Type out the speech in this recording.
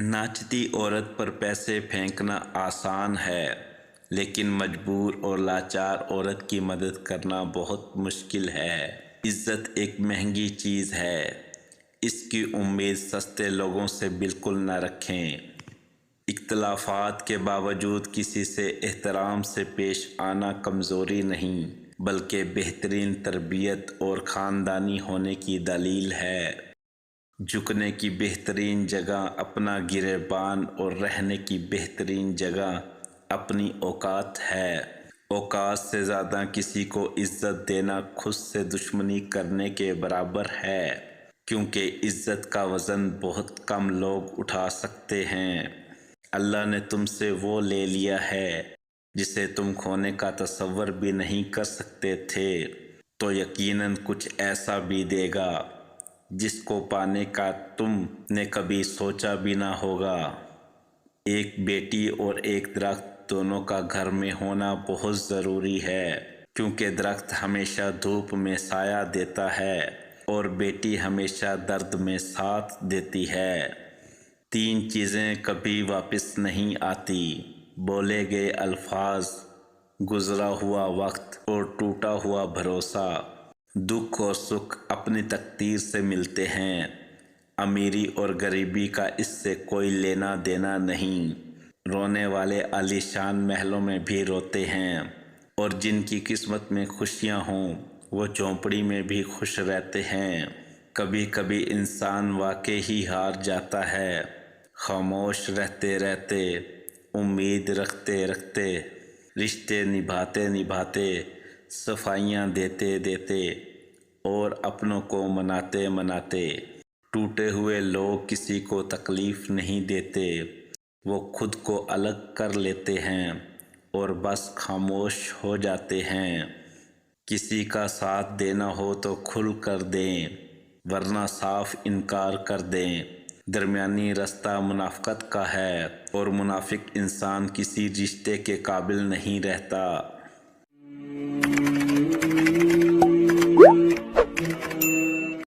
ناچتی عورت پر پیسے پھینکنا آسان ہے، لیکن مجبور اور لاچار عورت کی مدد کرنا بہت مشکل ہے۔ عزت ایک مہنگی چیز ہے، اس کی امید سستے لوگوں سے بالکل نہ رکھیں۔ اختلافات کے باوجود کسی سے احترام سے پیش آنا کمزوری نہیں، بلکہ بہترین تربیت اور خاندانی ہونے کی دلیل ہے۔ جھکنے کی بہترین جگہ اپنا گریبان اور رہنے کی بہترین جگہ اپنی اوقات ہے۔ اوقات سے زیادہ کسی کو عزت دینا خود سے دشمنی کرنے کے برابر ہے، کیونکہ عزت کا وزن بہت کم لوگ اٹھا سکتے ہیں۔ اللہ نے تم سے وہ لے لیا ہے جسے تم کھونے کا تصور بھی نہیں کر سکتے تھے، تو یقیناً کچھ ایسا بھی دے گا جس کو پانے کا تم نے کبھی سوچا بھی نہ ہوگا۔ ایک بیٹی اور ایک درخت دونوں کا گھر میں ہونا بہت ضروری ہے، کیونکہ درخت ہمیشہ دھوپ میں سایہ دیتا ہے اور بیٹی ہمیشہ درد میں ساتھ دیتی ہے۔ 3 چیزیں کبھی واپس نہیں آتی: بولے گئے الفاظ، گزرا ہوا وقت اور ٹوٹا ہوا بھروسہ۔ دکھ اور سکھ اپنی تقدیر سے ملتے ہیں، امیری اور غریبی کا اس سے کوئی لینا دینا نہیں۔ رونے والے عالی شان محلوں میں بھی روتے ہیں، اور جن کی قسمت میں خوشیاں ہوں وہ جھونپڑی میں بھی خوش رہتے ہیں۔ کبھی کبھی انسان واقعی ہی ہار جاتا ہے، خاموش رہتے رہتے، امید رکھتے رکھتے، رشتے نبھاتے نبھاتے، صفائیاں دیتے دیتے اور اپنوں کو مناتے مناتے۔ ٹوٹے ہوئے لوگ کسی کو تکلیف نہیں دیتے، وہ خود کو الگ کر لیتے ہیں اور بس خاموش ہو جاتے ہیں۔ کسی کا ساتھ دینا ہو تو کھل کر دیں، ورنہ صاف انکار کر دیں۔ درمیانی رستہ منافقت کا ہے، اور منافق انسان کسی رشتے کے قابل نہیں رہتا۔